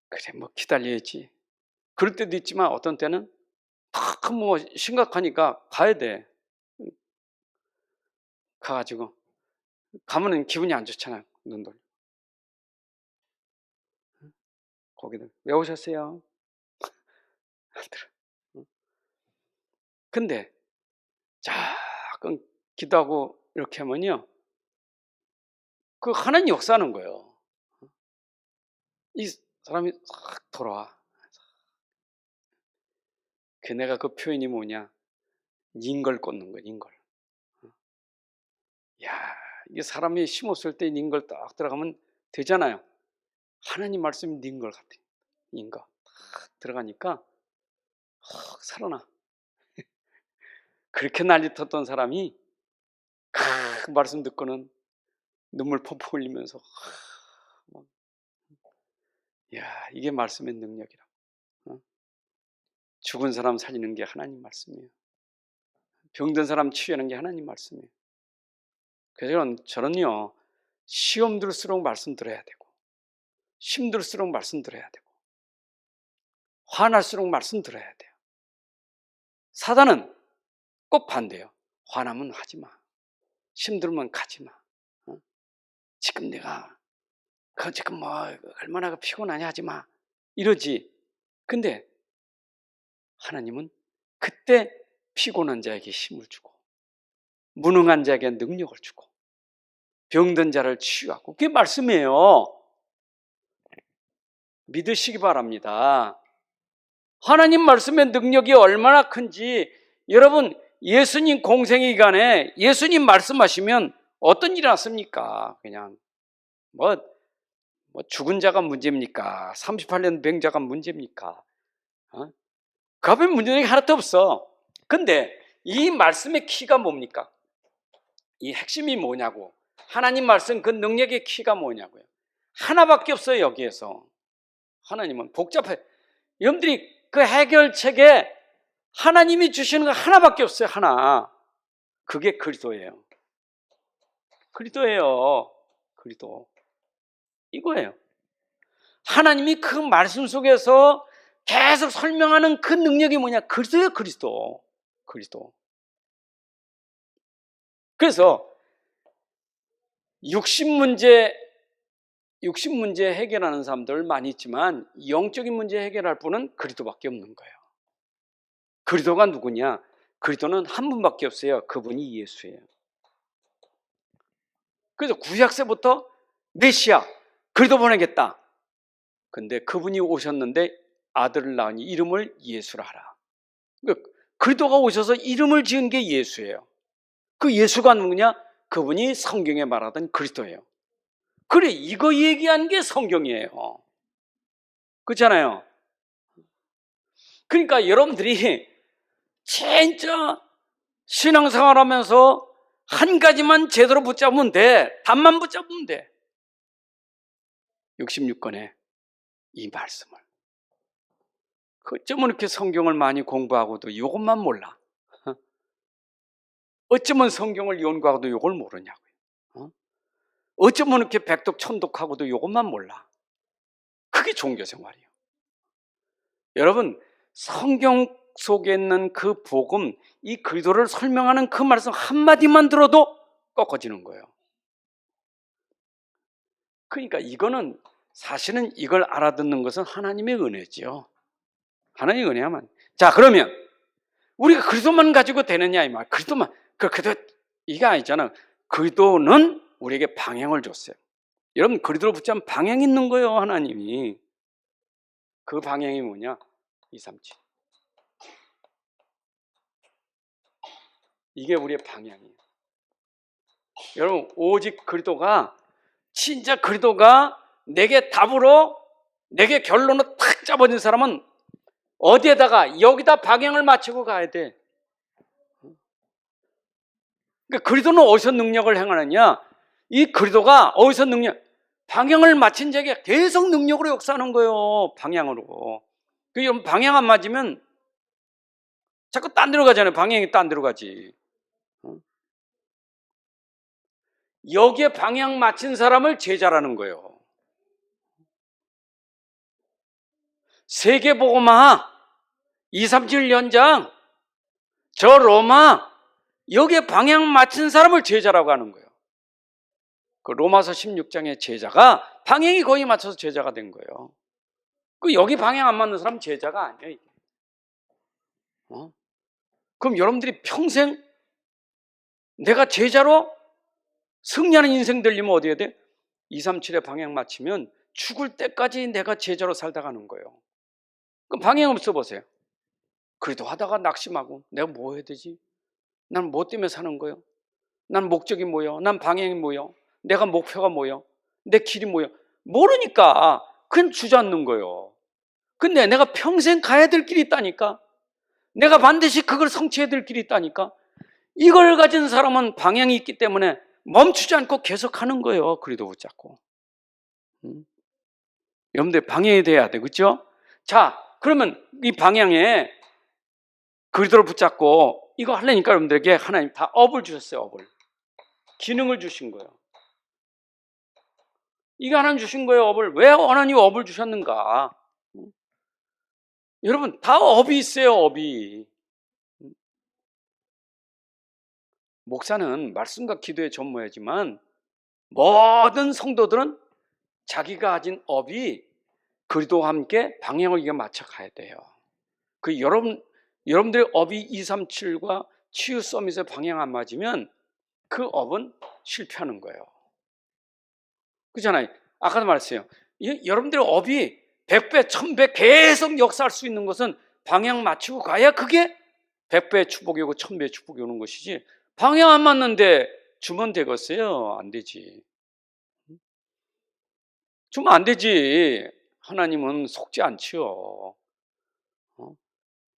A: 그래 뭐 기다려야지. 그럴 때도 있지만 어떤 때는 딱 뭐 심각하니까 가야 돼. 가가지고 가면은 기분이 안 좋잖아요. 눈 돌려. 거기들 왜 오셨어요? 근데 잠깐 기도하고 이렇게 하면요 그 하나님 역사하는 거예요. 이 사람이 싹 돌아와. 내가 그 표현이 뭐냐? 닌걸 꽂는 거야, 닌걸. 야, 이게 사람이 심었을 때 닌걸 딱 들어가면 되잖아요. 하나님 말씀이 닌걸 같아. 닌걸 딱 들어가니까 확 살아나. 그렇게 난리 텄던 사람이 그 말씀 듣고는 눈물 펑펑 흘리면서 야, 이게 말씀의 능력이라. 죽은 사람 살리는 게 하나님 말씀이에요. 병든 사람 치유하는 게 하나님 말씀이에요. 그래서 저는요 시험 들수록 말씀 들어야 되고 힘들수록 말씀 들어야 되고 화날수록 말씀 들어야 돼요. 사단은 꼭 반대예요. 화나면 하지 마. 힘들면 가지 마. 지금 내가 지금 뭐 얼마나 피곤하냐 하지 마. 이러지. 근데 하나님은 그때 피곤한 자에게 힘을 주고 무능한 자에게 능력을 주고 병든 자를 치유하고 그게 말씀이에요. 믿으시기 바랍니다. 하나님 말씀의 능력이 얼마나 큰지 여러분 예수님 공생의 기간에 예수님 말씀하시면 어떤 일이 났습니까? 그냥 뭐 죽은 자가 문제입니까? 38년 병자가 문제입니까? 그 앞에 문제는 하나도 없어. 근데 이 말씀의 키가 뭡니까? 이 핵심이 뭐냐고. 하나님 말씀 그 능력의 키가 뭐냐고요. 하나밖에 없어요. 여기에서 하나님은 복잡해. 여러분들이 그 해결책에 하나님이 주시는 거 하나밖에 없어요. 하나. 그게 그리스도예요. 그리스도예요. 그리스도. 이거예요. 하나님이 그 말씀 속에서 계속 설명하는 그 능력이 뭐냐? 그리스도예요. 그리스도. 그리스도. 그래서 육신 문제 해결하는 사람들 많이 있지만 영적인 문제 해결할 분은 그리스도밖에 없는 거예요. 그리스도가 누구냐? 그리스도는 한 분밖에 없어요. 그분이 예수예요. 그래서 구약세부터 메시아, 그리스도 보내겠다. 근데 그분이 오셨는데 아들을 낳으니 이름을 예수라 하라. 그리스도가 오셔서 이름을 지은 게 예수예요. 그 예수가 누구냐? 그분이 성경에 말하던 그리스도예요. 그래, 이거 얘기한 게 성경이에요. 그렇잖아요. 그러니까 여러분들이 진짜 신앙생활 하면서 한 가지만 제대로 붙잡으면 돼. 답만 붙잡으면 돼. 66권의 이 말씀을. 어쩌면 이렇게 성경을 많이 공부하고도 이것만 몰라. 어쩌면 성경을 연구하고도 이걸 모르냐고요. 어쩌면 이렇게 백독천독하고도 이것만 몰라. 그게 종교생활이에요. 여러분, 성경 속에 있는 그 복음, 이 그리스도를 설명하는 그 말씀 한마디만 들어도 꺾어지는 거예요. 그러니까 이거는 사실은 이걸 알아듣는 것은 하나님의 은혜죠. 하나님의 은혜야만. 자, 그러면 우리가 그리스도만 가지고 되느냐 이 말. 그리스도만. 그래도 이게 아니잖아. 그리스도는 우리에게 방향을 줬어요. 여러분, 그리스도를 붙잡으면 방향이 있는 거예요. 하나님이. 그 방향이 뭐냐? 237. 이게 우리의 방향이에요. 여러분, 오직 그리스도가, 진짜 그리스도가 내게 답으로, 내게 결론을 탁 잡아준 사람은 어디에다가, 여기다 방향을 맞추고 가야 돼. 그러니까 그리스도는 어디서 능력을 행하느냐? 이 그리스도가 어디서 방향을 맞춘 자에게 계속 능력으로 역사하는 거예요. 방향으로. 여러분, 방향 안 맞으면 자꾸 딴 데로 가잖아요. 방향이 딴 데로 가지. 여기에 방향 맞춘 사람을 제자라는 거예요. 세계복음화 237 현장, 저 로마, 여기에 방향 맞춘 사람을 제자라고 하는 거예요. 그 로마서 16장의 제자가 방향이 거기 맞춰서 제자가 된 거예요. 여기 방향 안 맞는 사람은 제자가 아니에요. 이게. 그럼 여러분들이 평생 내가 제자로 승리하는 인생 되려면 어디에 돼? 237의 방향 맞추면 죽을 때까지 내가 제자로 살다 가는 거예요. 그럼 방향 없어 보세요. 그래도 하다가 낙심하고 내가 뭐 해야 되지? 난 뭐 때문에 사는 거예요? 난 목적이 뭐예요? 난 방향이 뭐예요? 내가 목표가 뭐예요? 내 길이 뭐예요? 모르니까 그냥 주저앉는 거예요. 근데 내가 평생 가야 될 길이 있다니까. 내가 반드시 그걸 성취해야 될 길이 있다니까. 이걸 가진 사람은 방향이 있기 때문에 멈추지 않고 계속 하는 거예요. 그리도 붙잡고. 여러분들 방향이 돼야 돼. 그렇죠? 자, 그러면 이 방향에 그리도를 붙잡고 이거 하려니까 여러분들에게 하나님 다 업을 주셨어요. 업을. 기능을 주신 거예요. 이거 하나님 주신 거예요. 업을. 왜 하나님 업을 주셨는가? 여러분, 다 업이 있어요. 업이. 목사는 말씀과 기도에 전무하지만 모든 성도들은 자기가 가진 업이 그리스도와 함께 방향을 이게 맞춰 가야 돼요. 여러분들의 업이 237과 치유 서밋의 방향 안 맞으면 그 업은 실패하는 거예요. 그렇잖아요. 아까도 말했어요. 여러분들의 업이 100배, 1000배 계속 역사할 수 있는 것은 방향 맞추고 가야 그게 100배의 축복이 오고 1000배의 축복이 오는 것이지, 방향 안 맞는데 주면 되겠어요? 안 되지. 주면 안 되지. 하나님은 속지 않지요.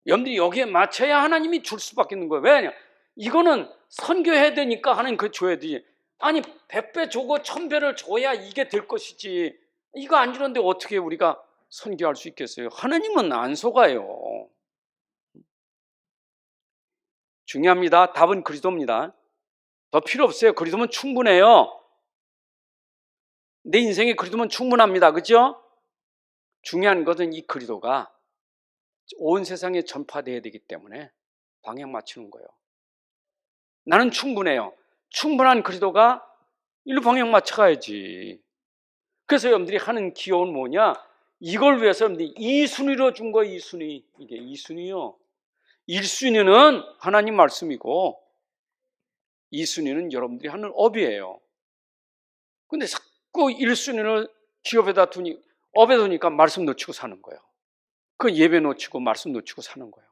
A: 여러분들이 여기에 맞춰야 하나님이 줄 수밖에 없는 거예요. 왜냐? 이거는 선교해야 되니까 하나님 그거 줘야 되지. 아니 100배 주고 1000배를 줘야 이게 될 것이지. 이거 안 주는데 어떻게 우리가 선교할 수 있겠어요? 하나님은 안 속아요. 중요합니다. 답은 그리스도입니다. 더 필요 없어요. 그리스도면 충분해요. 내 인생에 그리스도면 충분합니다. 그렇죠? 중요한 것은 이 그리스도가 온 세상에 전파되어야 되기 때문에 방향 맞추는 거예요. 나는 충분해요. 충분한 그리스도가 일로 방향 맞춰가야지. 그래서 여러분들이 하는 기호는 뭐냐? 이걸 위해서 여러분들이 2순위로 준 거예요. 2순위. 이게 2순위요. 1순위는 하나님 말씀이고 2순위는 여러분들이 하는 업이에요. 근데 자꾸 1순위를 기업에다 두니, 업에 두니까 말씀 놓치고 사는 거예요. 그 예배 놓치고 말씀 놓치고 사는 거예요.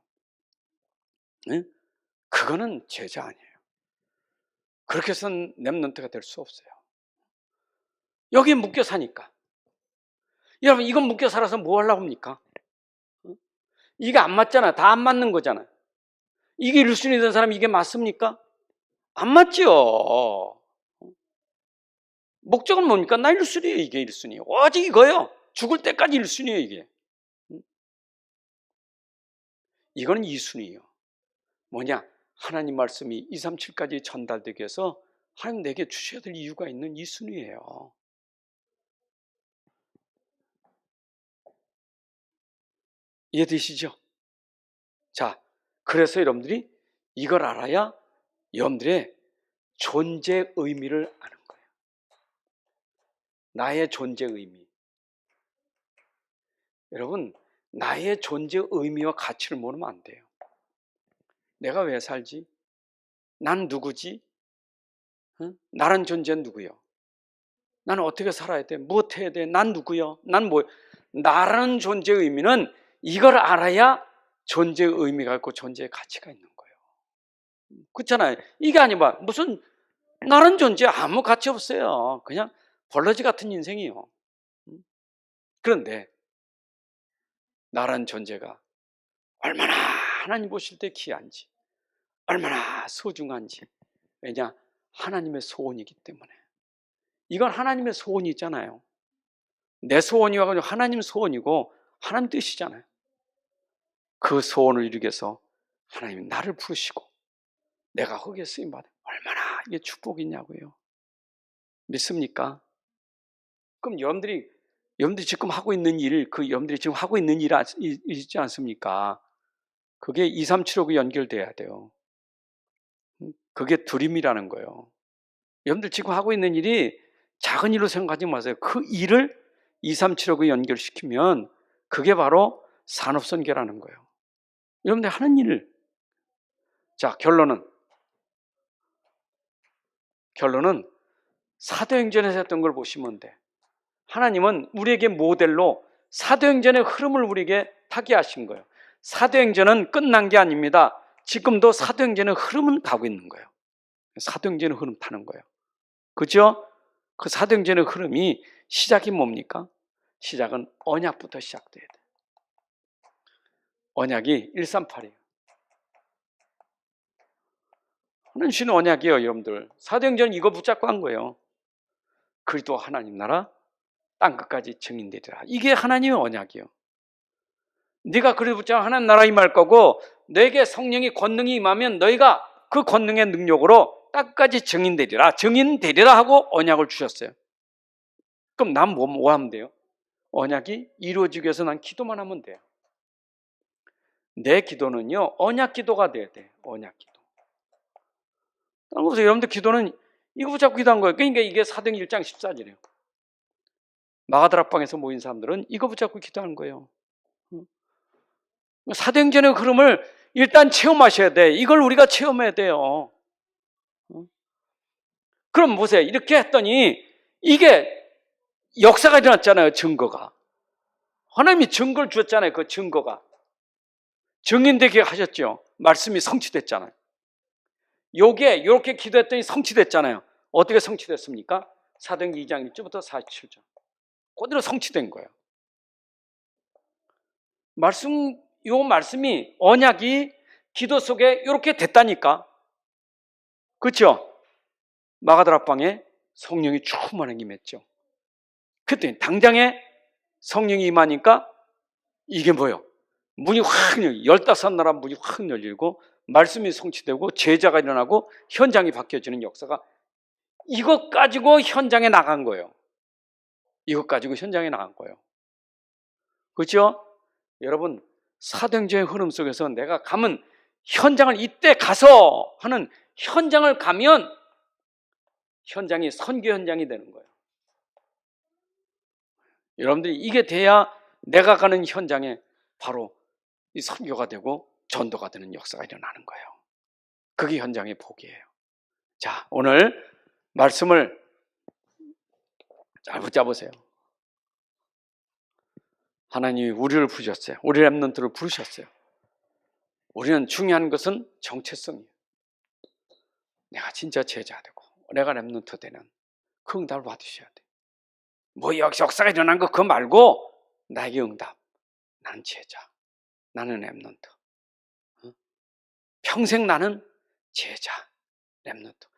A: 네? 그거는 제자 아니에요. 그렇게 해서는 렘넌트가 될 수 없어요. 여기에 묶여 사니까. 여러분, 이건 묶여 살아서 뭐 하려고 합니까? 이게 안 맞잖아. 다 안 맞는 거잖아. 이게 1순위 된 사람이 이게 맞습니까? 안 맞죠. 목적은 뭡니까? 나 1순위예요. 이게 1순위. 오직 이거요. 죽을 때까지 1순위예요. 이게. 이거는 2순위예요. 뭐냐? 하나님 말씀이 2, 3, 7까지 전달되기 위해서 하나님 내게 주셔야 될 이유가 있는 2순위예요. 이해되시죠? 자, 그래서 여러분들이 이걸 알아야 여러분들의 존재 의미를 아는 거예요. 나의 존재 의미. 여러분, 나의 존재 의미와 가치를 모르면 안 돼요. 내가 왜 살지? 난 누구지? 응? 나란 존재는 누구요? 나는 어떻게 살아야 돼? 무엇 해야 돼? 난 누구요? 난 뭐? 나라는 존재의 의미는 이걸 알아야 존재의 의미가 있고 존재의 가치가 있는 거예요. 그렇잖아요. 이게 아니면 무슨 나라는 존재 아무 가치 없어요. 그냥 벌러지 같은 인생이요. 그런데 나라는 존재가 얼마나 하나님 보실 때 귀한지, 얼마나 소중한지. 왜냐? 하나님의 소원이기 때문에. 이건 하나님의 소원이 있잖아요. 내 소원이와 하나님 소원이고 하나님 뜻이잖아요. 그 소원을 이루기 위해서 하나님이 나를 부르시고 내가 거기에 쓰임받아 얼마나 이게 축복이냐고요. 믿습니까? 그럼 여러분들이 지금 하고 있는 일, 그 여러분들이 지금 하고 있는 일 있지 않습니까? 그게 2, 3, 7하고 연결돼야 돼요. 그게 드림이라는 거예요. 여러분들 지금 하고 있는 일이 작은 일로 생각하지 마세요. 그 일을 2, 3, 7하고 연결시키면 그게 바로 산업선계라는 거예요. 여러분들 하는 일을. 자, 결론은 사도행전에서 했던 걸 보시면 돼. 하나님은 우리에게 모델로 사도행전의 흐름을 우리에게 타게 하신 거예요. 사도행전은 끝난 게 아닙니다. 지금도 사도행전의 흐름은 가고 있는 거예요. 사도행전의 흐름 타는 거예요. 그죠? 그 사도행전의 흐름이 시작이 뭡니까? 시작은 언약부터 시작돼야 돼. 언약이 138이에요. 하나님 주신 언약이에요, 여러분들. 사도행전은 이거 붙잡고 한 거예요. 그리스도 하나님 나라 땅끝까지 증인되리라. 이게 하나님의 언약이에요. 네가 그리스도 붙잡고 하나님 나라 임할 거고 너에게 성령의 권능이 임하면 너희가 그 권능의 능력으로 땅끝까지 증인되리라 하고 언약을 주셨어요. 그럼 난 뭐 하면 돼요? 언약이 이루어지기 위해서 난 기도만 하면 돼요. 내 기도는요, 언약 기도가 돼야 돼. 언약 기도. 그래서 여러분들 기도는 이거 붙잡고 기도한 거예요. 그러니까 이게 사도행전 1장 14절이에요. 마가다락방에서 모인 사람들은 이거 붙잡고 기도하는 거예요. 사도행전의 흐름을 일단 체험하셔야 돼. 이걸 우리가 체험해야 돼요. 그럼 보세요. 이렇게 했더니 이게 역사가 일어났잖아요. 증거가. 하나님이 증거를 주었잖아요. 그 증거가. 증인되게 하셨죠. 말씀이 성취됐잖아요. 요게 이렇게 기도했더니 성취됐잖아요. 어떻게 성취됐습니까? 사도행전 2장 1절부터 47절. 그대로 성취된 거예요. 요 말씀이 언약이 기도 속에 이렇게 됐다니까. 그렇죠? 마가다락방에 성령이 충만하게 임했죠. 그때 당장에 성령이 임하니까 이게 뭐예요? 문이 확 열려, 15나라 문이 확 열리고 말씀이 성취되고 제자가 일어나고 현장이 바뀌어지는 역사가, 이것 가지고 현장에 나간 거예요. 이것 가지고 현장에 나간 거예요. 그렇죠? 여러분, 사도행전의 흐름 속에서 내가 가면 현장을 이때 가서 하는, 현장을 가면 현장이 선교 현장이 되는 거예요. 여러분들이 이게 돼야 내가 가는 현장에 바로 이 선교가 되고 전도가 되는 역사가 일어나는 거예요. 그게 현장의 복이에요. 자, 오늘 말씀을 잘 붙잡으세요. 하나님이 우리를 부르셨어요. 우리 렘넌트를 부르셨어요. 우리는 중요한 것은 정체성이에요. 내가 진짜 제자 되고 내가 렘넌트 되는 그 응답을 받으셔야 돼요. 뭐 역사가 일어난 거 그거 말고 나에게 응답. 나는 제자. 나는 렘넌트. 평생 나는 제자, 렘넌트.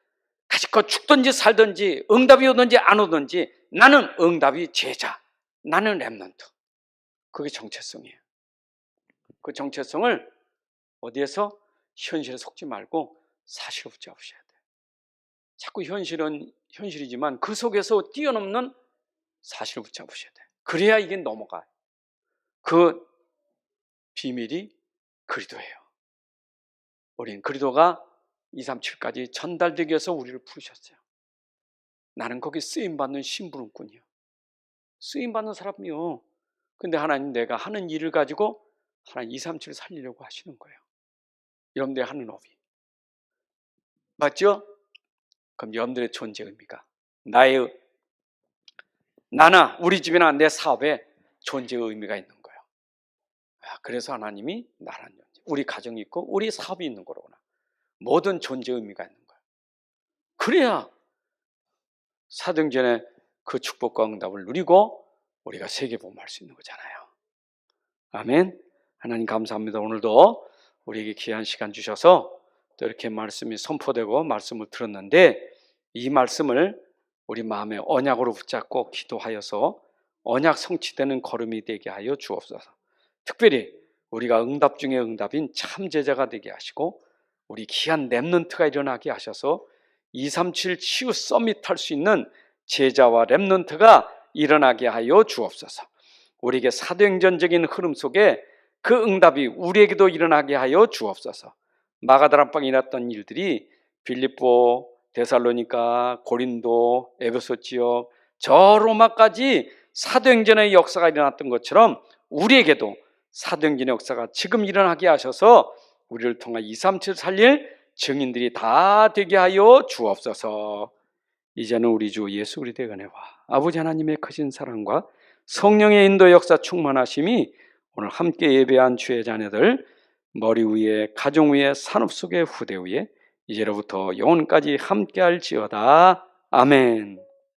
A: 가지고 죽든지 살든지 응답이 오든지 안 오든지 나는 응답이 제자. 나는 렘넌트. 그게 정체성이에요. 그 정체성을 어디에서? 현실에 속지 말고 사실을 붙잡으셔야 돼요. 자꾸 현실은 현실이지만 그 속에서 뛰어넘는 사실을 붙잡으셔야 돼요. 그래야 이게 넘어가요. 그 비밀이 그리도예요. 우린 그리도가 237까지 전달되기 위해서 우리를 부르셨어요. 나는 거기 쓰임받는 심부름꾼이요. 쓰임받는 사람이요. 근데 하나님, 내가 하는 일을 가지고 하나님 237을 살리려고 하시는 거예요. 여러분들이 하는 업이. 맞죠? 그럼 여러분들의 존재 의미가, 나나 우리 집이나 내 사업에 존재 의미가 있는 거예요. 그래서 하나님이 나라는 존재, 우리 가정이 있고 우리 사업이 있는 거로구나. 모든 존재 의미가 있는 거예요. 그래야 사도행전의 그 축복과 응답을 누리고 우리가 세계복음할 수 있는 거잖아요. 아멘. 하나님 감사합니다. 오늘도 우리에게 귀한 시간 주셔서 또 이렇게 말씀이 선포되고 말씀을 들었는데, 이 말씀을 우리 마음의 언약으로 붙잡고 기도하여서 언약 성취되는 걸음이 되게 하여 주옵소서. 특별히 우리가 응답 중에 응답인 참 제자가 되게 하시고 우리 귀한 렘넌트가 일어나게 하셔서 237 치유 서밋 할 수 있는 제자와 렘넌트가 일어나게 하여 주옵소서. 우리에게 사도행전적인 흐름 속에 그 응답이 우리에게도 일어나게 하여 주옵소서. 마가다락방에 일어났던 일들이 빌립보, 데살로니가, 고린도, 에베소 지역, 저 로마까지 사도행전의 역사가 일어났던 것처럼 우리에게도 사도행전의 역사가 지금 일어나게 하셔서 우리를 통해 237 살릴 증인들이 다 되게 하여 주옵소서. 이제는 우리 주 예수 그리스도의 은혜와 아버지 하나님의 크신 사랑과 성령의 인도 역사 충만하심이 오늘 함께 예배한 주의 자녀들 머리 위에, 가정 위에, 산업 속의 후대 위에 이제로부터 영원까지 함께할지어다. 아멘.